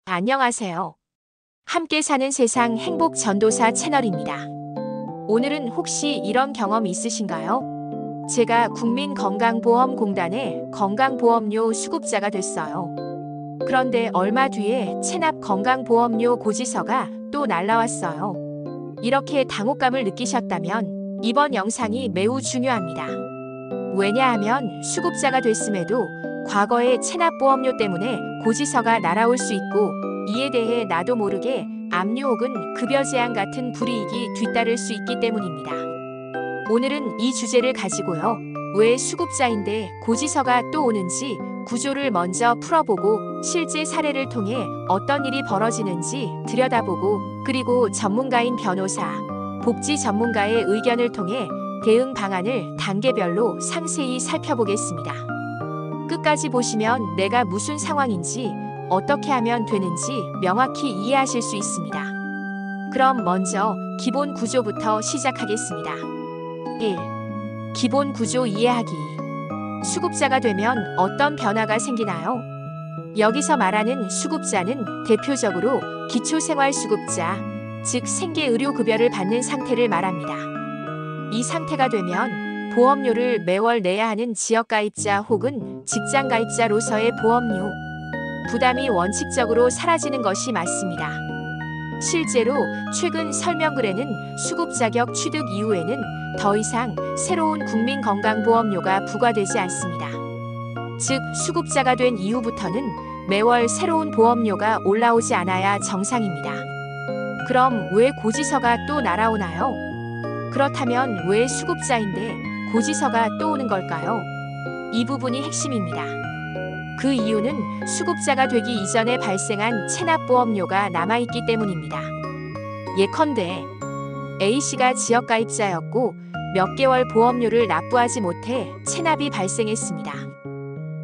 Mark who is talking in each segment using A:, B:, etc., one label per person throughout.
A: 안녕하세요. 함께 사는 세상 행복 전도사 채널입니다. 오늘은 혹시 이런 경험 있으신가요? 제가 국민건강보험공단의 건강보험료 수급자가 됐어요. 그런데 얼마 뒤에 체납 건강보험료 고지서가 또 날라왔어요. 이렇게 당혹감을 느끼셨다면 이번 영상이 매우 중요합니다. 왜냐하면 수급자가 됐음에도 과거의 체납보험료 때문에 고지서가 날아올 수 있고, 이에 대해 나도 모르게 압류 혹은 급여 제한 같은 불이익이 뒤따를 수 있기 때문입니다. 오늘은 이 주제를 가지고요, 왜 수급자인데 고지서가 또 오는지 구조를 먼저 풀어보고, 실제 사례를 통해 어떤 일이 벌어지는지 들여다보고, 그리고 전문가인 변호사, 복지 전문가의 의견을 통해 대응 방안을 단계별로 상세히 살펴보겠습니다. 끝까지 보시면 내가 무슨 상황인지, 어떻게 하면 되는지 명확히 이해하실 수 있습니다. 그럼 먼저 기본 구조부터 시작하겠습니다. 1. 기본 구조 이해하기. 수급자가 되면 어떤 변화가 생기나요? 여기서 말하는 수급자는 대표적으로 기초생활수급자, 즉 생계의료급여를 받는 상태를 말합니다. 이 상태가 되면 보험료를 매월 내야 하는 지역가입자 혹은 직장가입자로서의 보험료 부담이 원칙적으로 사라지는 것이 맞습니다. 실제로 최근 설명글에는 수급 자격 취득 이후에는 더 이상 새로운 국민건강보험료가 부과되지 않습니다. 즉, 수급자가 된 이후부터는 매월 새로운 보험료가 올라오지 않아야 정상입니다. 그럼 왜 고지서가 또 날아오나요? 그렇다면 왜 수급자인데 고지서가 또 오는 걸까요? 이 부분이 핵심입니다. 그 이유는 수급자가 되기 이전에 발생한 체납보험료가 남아있기 때문입니다. 예컨대 A씨가 지역가입자였고 몇 개월 보험료를 납부하지 못해 체납이 발생했습니다.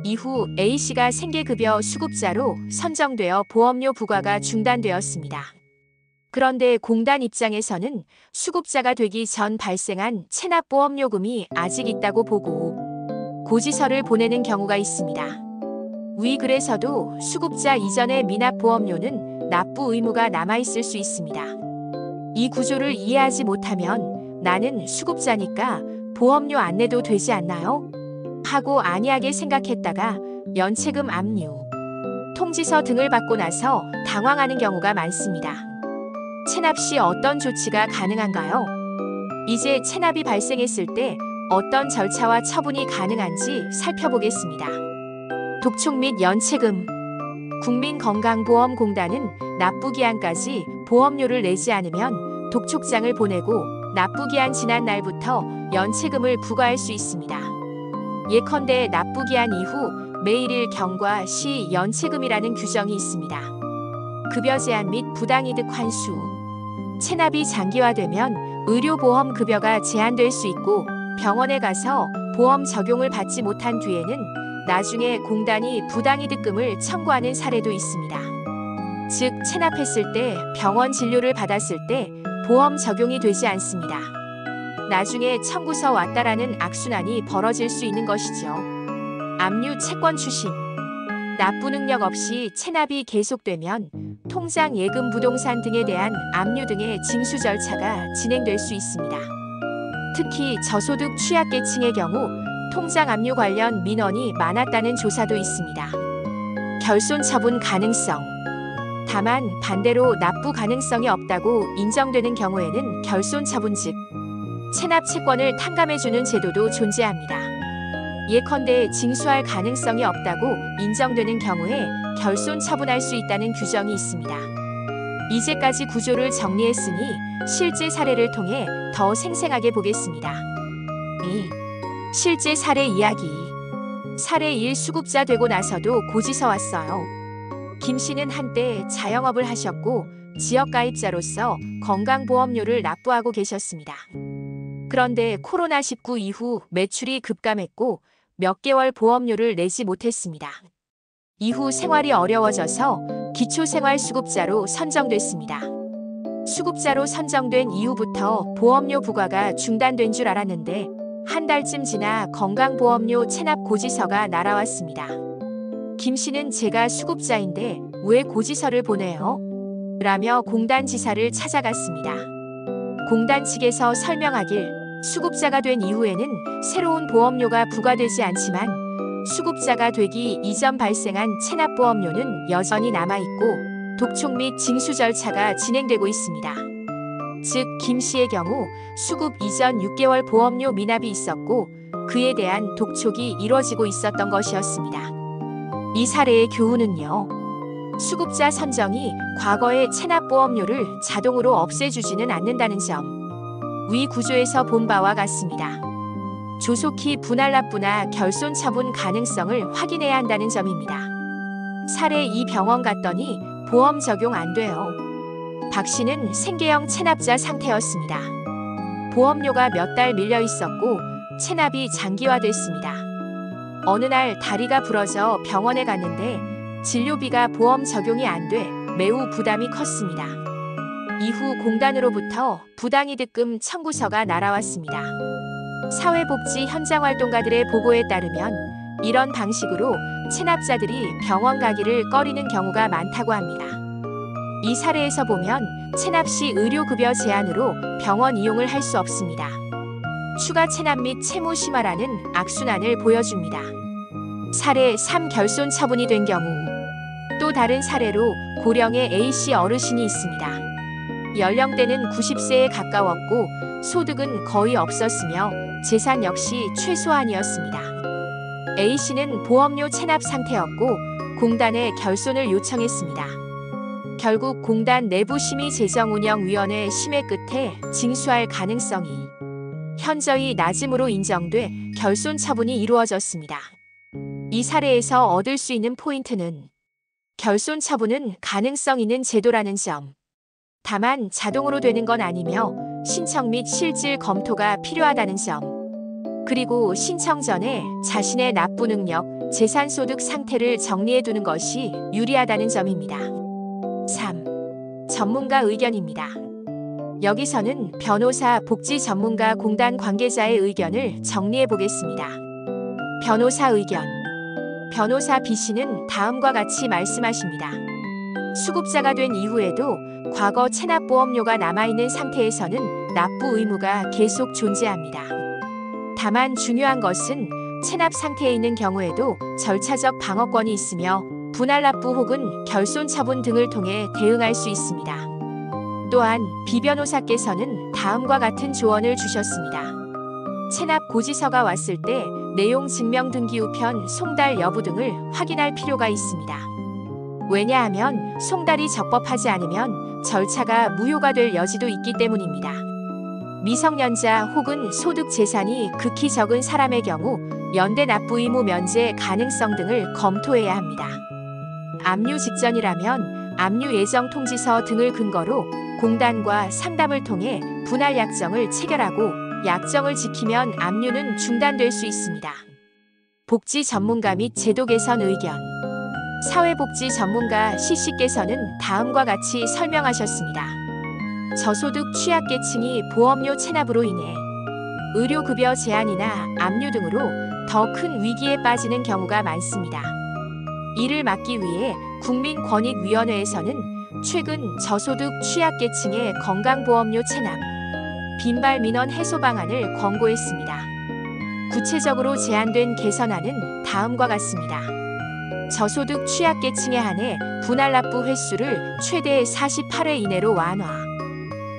A: 이후 A씨가 생계급여 수급자로 선정되어 보험료 부과가 중단되었습니다. 그런데 공단 입장에서는 수급자가 되기 전 발생한 체납보험료금이 아직 있다고 보고 고지서를 보내는 경우가 있습니다. 위 글에서도 수급자 이전의 미납보험료는 납부 의무가 남아있을 수 있습니다. 이 구조를 이해하지 못하면 나는 수급자니까 보험료 안 내도 되지 않나요? 하고 안이하게 생각했다가 연체금 압류, 통지서 등을 받고 나서 당황하는 경우가 많습니다. 체납 시 어떤 조치가 가능한가요? 이제 체납이 발생했을 때 어떤 절차와 처분이 가능한지 살펴보겠습니다. 독촉 및 연체금. 국민건강보험공단은 납부기한까지 보험료를 내지 않으면 독촉장을 보내고 납부기한 지난 날부터 연체금을 부과할 수 있습니다. 예컨대 납부기한 이후 매일일 경과 시 연체금이라는 규정이 있습니다. 급여 제한 및 부당이득 환수. 체납이 장기화되면 의료보험 급여가 제한될 수 있고, 병원에 가서 보험 적용을 받지 못한 뒤에는 나중에 공단이 부당이득금을 청구하는 사례도 있습니다. 즉, 체납했을 때 병원 진료를 받았을 때 보험 적용이 되지 않습니다. 나중에 청구서 왔다라는 악순환이 벌어질 수 있는 것이죠. 압류 채권 추심. 납부 능력 없이 체납이 계속되면 통장, 예금, 부동산 등에 대한 압류 등의 징수 절차가 진행될 수 있습니다. 특히 저소득 취약계층의 경우 통장 압류 관련 민원이 많았다는 조사도 있습니다. 결손 처분 가능성. 다만 반대로 납부 가능성이 없다고 인정되는 경우에는 결손 처분, 즉 체납 채권을 탕감해주는 제도도 존재합니다. 예컨대 징수할 가능성이 없다고 인정되는 경우에 결손 처분할 수 있다는 규정이 있습니다. 이제까지 구조를 정리했으니 실제 사례를 통해 더 생생하게 보겠습니다. 2. 실제 사례 이야기. 사례 1. 수급자 되고 나서도 고지서 왔어요. 김 씨는 한때 자영업을 하셨고 지역가입자로서 건강보험료를 납부하고 계셨습니다. 그런데 코로나19 이후 매출이 급감했고 몇 개월 보험료를 내지 못했습니다. 이후 생활이 어려워져서 기초생활수급자로 선정됐습니다. 수급자로 선정된 이후부터 보험료 부과가 중단된 줄 알았는데 한 달쯤 지나 건강보험료 체납 고지서가 날아왔습니다. 김 씨는 제가 수급자인데 왜 고지서를 보내요? 라며 공단 지사를 찾아갔습니다. 공단 측에서 설명하길 수급자가 된 이후에는 새로운 보험료가 부과되지 않지만 수급자가 되기 이전 발생한 체납보험료는 여전히 남아있고 독촉 및 징수 절차가 진행되고 있습니다. 즉 김 씨의 경우 수급 이전 6개월 보험료 미납이 있었고 그에 대한 독촉이 이뤄지고 있었던 것이었습니다. 이 사례의 교훈은요. 수급자 선정이 과거의 체납보험료를 자동으로 없애주지는 않는다는 점. 위 구조에서 본 바와 같습니다. 조속히 분할 납부나 결손 처분 가능성을 확인해야 한다는 점입니다. 사례 2 병원 갔더니 보험 적용 안 돼요. 박 씨는 생계형 체납자 상태였습니다. 보험료가 몇 달 밀려 있었고 체납이 장기화됐습니다. 어느 날 다리가 부러져 병원에 갔는데 진료비가 보험 적용이 안 돼 매우 부담이 컸습니다. 이후 공단으로부터 부당이득금 청구서가 날아왔습니다. 사회복지 현장활동가들의 보고에 따르면 이런 방식으로 체납자들이 병원 가기를 꺼리는 경우가 많다고 합니다. 이 사례에서 보면 체납 시 의료급여 제한으로 병원 이용을 할 수 없습니다. 추가 체납 및 채무 심화라는 악순환을 보여줍니다. 사례 3 결손 처분이 된 경우 또 다른 사례로 고령의 A씨 어르신이 있습니다. 연령대는 90세에 가까웠고 소득은 거의 없었으며 재산 역시 최소한이었습니다. A씨는 보험료 체납 상태였고 공단에 결손을 요청했습니다. 결국 공단 내부심의재정운영위원회 심의 끝에 징수할 가능성이 현저히 낮음으로 인정돼 결손 처분이 이루어졌습니다. 이 사례에서 얻을 수 있는 포인트는 결손 처분은 가능성 있는 제도라는 점. 다만 자동으로 되는 건 아니며 신청 및 실질 검토가 필요하다는 점. 그리고 신청 전에 자신의 납부 능력, 재산 소득 상태를 정리해 두는 것이 유리하다는 점입니다. 3. 전문가 의견입니다. 여기서는 변호사, 복지 전문가, 공단 관계자의 의견을 정리해 보겠습니다. 변호사 의견. 변호사 B씨는 다음과 같이 말씀하십니다. 수급자가 된 이후에도 과거 체납보험료가 남아있는 상태에서는 납부 의무가 계속 존재합니다. 다만 중요한 것은 체납 상태에 있는 경우에도 절차적 방어권이 있으며 분할 납부 혹은 결손 처분 등을 통해 대응할 수 있습니다. 또한 B 변호사께서는 다음과 같은 조언을 주셨습니다. 체납 고지서가 왔을 때 내용 증명 등기 우편 송달 여부 등을 확인할 필요가 있습니다. 왜냐하면 송달이 적법하지 않으면 절차가 무효가 될 여지도 있기 때문입니다. 미성년자 혹은 소득 재산이 극히 적은 사람의 경우 연대 납부 의무 면제 가능성 등을 검토해야 합니다. 압류 직전이라면 압류 예정 통지서 등을 근거로 공단과 상담을 통해 분할 약정을 체결하고 약정을 지키면 압류는 중단될 수 있습니다. 복지 전문가 및 제도 개선 의견. 사회복지 전문가 C씨께서는 다음과 같이 설명하셨습니다. 저소득 취약계층이 보험료 체납으로 인해 의료급여 제한이나 압류 등으로 더 큰 위기에 빠지는 경우가 많습니다. 이를 막기 위해 국민권익위원회에서는 최근 저소득 취약계층의 건강보험료 체납, 빈발 민원 해소 방안을 권고했습니다. 구체적으로 제안된 개선안은 다음과 같습니다. 저소득 취약계층에 한해 분할 납부 횟수를 최대 48회 이내로 완화.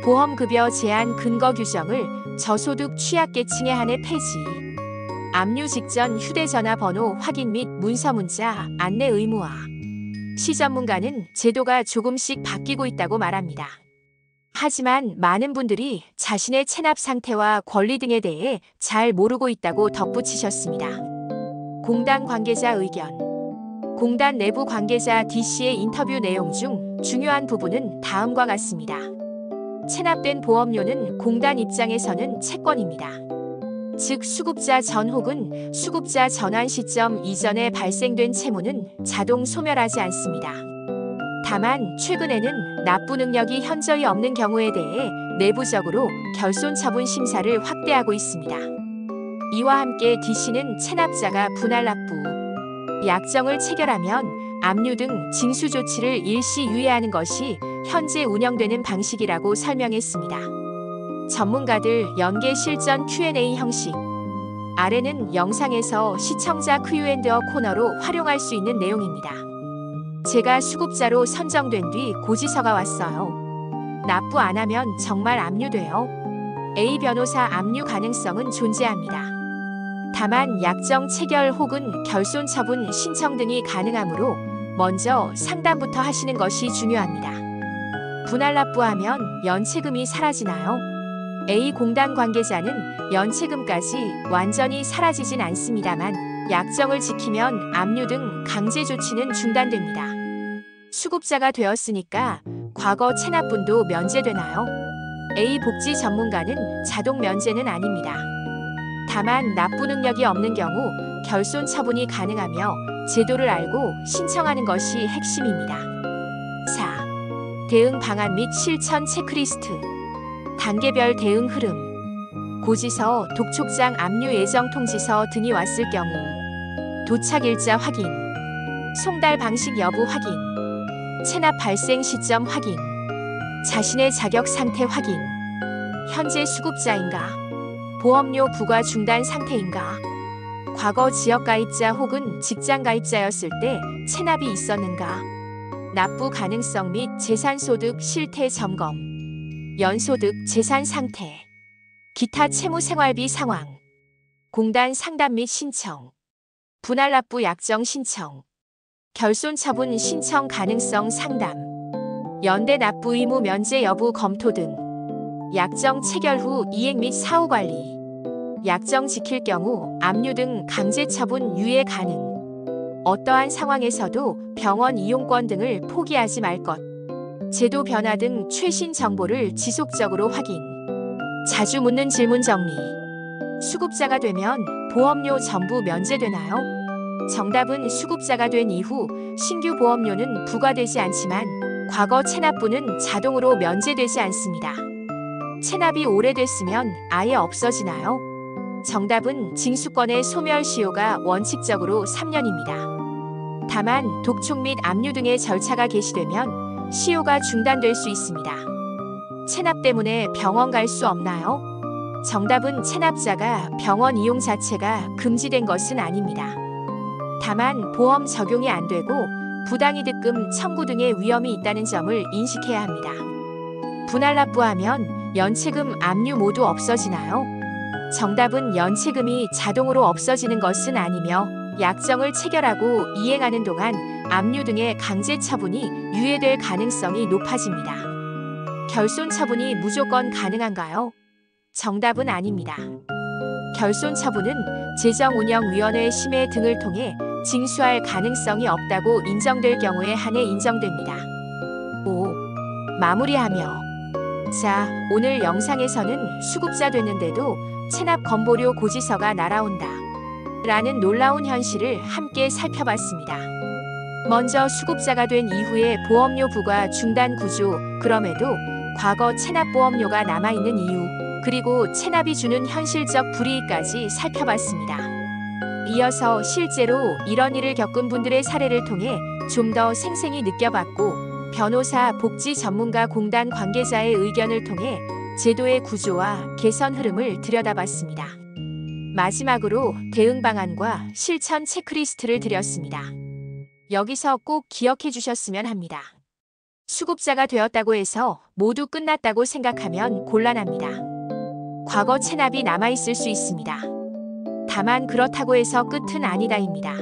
A: 보험급여 제한 근거 규정을 저소득 취약계층에 한해 폐지. 압류 직전 휴대전화 번호 확인 및 문서 문자 안내 의무화. 시 전문가는 제도가 조금씩 바뀌고 있다고 말합니다. 하지만 많은 분들이 자신의 체납 상태와 권리 등에 대해 잘 모르고 있다고 덧붙이셨습니다. 공단 관계자 의견. 공단 내부 관계자 D씨의 인터뷰 내용 중 중요한 부분은 다음과 같습니다. 체납된 보험료는 공단 입장에서는 채권입니다. 즉 수급자 전 혹은 수급자 전환 시점 이전에 발생된 채무는 자동 소멸하지 않습니다. 다만 최근에는 납부 능력이 현저히 없는 경우에 대해 내부적으로 결손 처분 심사를 확대하고 있습니다. 이와 함께 D씨는 체납자가 분할 납부 약정을 체결하면 압류 등 징수 조치를 일시 유예하는 것이 현재 운영되는 방식이라고 설명했습니다. 전문가들 연계 실전 Q&A 형식. 아래는 영상에서 시청자 Q&A 코너로 활용할 수 있는 내용입니다. 제가 수급자로 선정된 뒤 고지서가 왔어요. 납부 안 하면 정말 압류돼요. A 변호사 압류 가능성은 존재합니다. 다만 약정 체결 혹은 결손 처분 신청 등이 가능하므로 먼저 상담부터 하시는 것이 중요합니다. 분할 납부하면 연체금이 사라지나요? A 공단 관계자는 연체금까지 완전히 사라지진 않습니다만 약정을 지키면 압류 등 강제 조치는 중단됩니다. 수급자가 되었으니까 과거 체납분도 면제되나요? A 복지 전문가는 자동 면제는 아닙니다. 다만 납부 능력이 없는 경우 결손 처분이 가능하며 제도를 알고 신청하는 것이 핵심입니다. 4. 대응 방안 및 실천 체크리스트. 단계별 대응 흐름. 고지서, 독촉장 압류 예정 통지서 등이 왔을 경우 도착 일자 확인, 송달 방식 여부 확인, 체납 발생 시점 확인, 자신의 자격 상태 확인, 현재 수급자인가, 보험료 부과 중단 상태인가, 과거 지역가입자 혹은 직장가입자였을 때 체납이 있었는가, 납부 가능성 및 재산소득 실태 점검, 연소득 재산 상태, 기타 채무생활비 상황, 공단 상담 및 신청, 분할 납부 약정 신청, 결손 처분 신청 가능성 상담, 연대 납부 의무 면제 여부 검토 등, 약정 체결 후 이행 및 사후 관리, 약정 지킬 경우 압류 등 강제 처분 유예 가능, 어떠한 상황에서도 병원 이용권 등을 포기하지 말 것, 제도 변화 등 최신 정보를 지속적으로 확인. 자주 묻는 질문 정리. 수급자가 되면 보험료 전부 면제되나요? 정답은 수급자가 된 이후 신규 보험료는 부과되지 않지만 과거 체납분은 자동으로 면제되지 않습니다. 체납이 오래됐으면 아예 없어지나요? 정답은 징수권의 소멸 시효가 원칙적으로 3년입니다. 다만 독촉 및 압류 등의 절차가 개시되면 시효가 중단될 수 있습니다. 체납 때문에 병원 갈 수 없나요? 정답은 체납자가 병원 이용 자체가 금지된 것은 아닙니다. 다만 보험 적용이 안 되고 부당이득금 청구 등의 위험이 있다는 점을 인식해야 합니다. 분할 납부하면 연체금 압류 모두 없어지나요? 정답은 연체금이 자동으로 없어지는 것은 아니며 약정을 체결하고 이행하는 동안 압류 등의 강제 처분이 유예될 가능성이 높아집니다. 결손 처분이 무조건 가능한가요? 정답은 아닙니다. 결손 처분은 재정운영위원회 심의 등을 통해 징수할 가능성이 없다고 인정될 경우에 한해 인정됩니다. 5. 마무리하며. 자, 오늘 영상에서는 수급자 됐는데도 체납 건보료 고지서가 날아온다 라는 놀라운 현실을 함께 살펴봤습니다. 먼저 수급자가 된 이후에 보험료 부과 중단 구조, 그럼에도 과거 체납보험료가 남아있는 이유, 그리고 체납이 주는 현실적 불이익까지 살펴봤습니다. 이어서 실제로 이런 일을 겪은 분들의 사례를 통해 좀 더 생생히 느껴봤고, 변호사, 복지 전문가, 공단 관계자의 의견을 통해 제도의 구조와 개선 흐름을 들여다봤습니다. 마지막으로 대응 방안과 실천 체크리스트를 드렸습니다. 여기서 꼭 기억해 주셨으면 합니다. 수급자가 되었다고 해서 모두 끝났다고 생각하면 곤란합니다. 과거 체납이 남아있을 수 있습니다. 다만 그렇다고 해서 끝은 아니다입니다.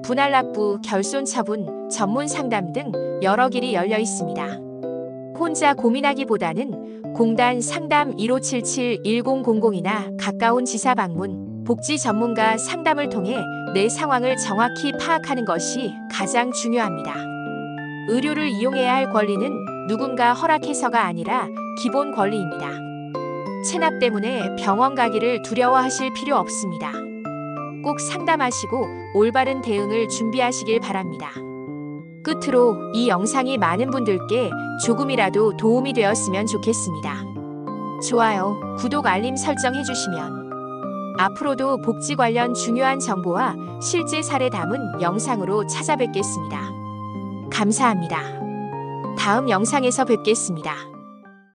A: 분할 납부, 결손 처분, 전문 상담 등 여러 길이 열려 있습니다. 혼자 고민하기보다는 공단 상담 1577-1000이나 가까운 지사 방문, 복지 전문가 상담을 통해 내 상황을 정확히 파악하는 것이 가장 중요합니다. 의료를 이용해야 할 권리는 누군가 허락해서가 아니라 기본 권리입니다. 체납 때문에 병원 가기를 두려워하실 필요 없습니다. 꼭 상담하시고 올바른 대응을 준비하시길 바랍니다. 끝으로 이 영상이 많은 분들께 조금이라도 도움이 되었으면 좋겠습니다. 좋아요, 구독, 알림 설정 해주시면 앞으로도 복지 관련 중요한 정보와 실제 사례 담은 영상으로 찾아뵙겠습니다. 감사합니다. 다음 영상에서 뵙겠습니다.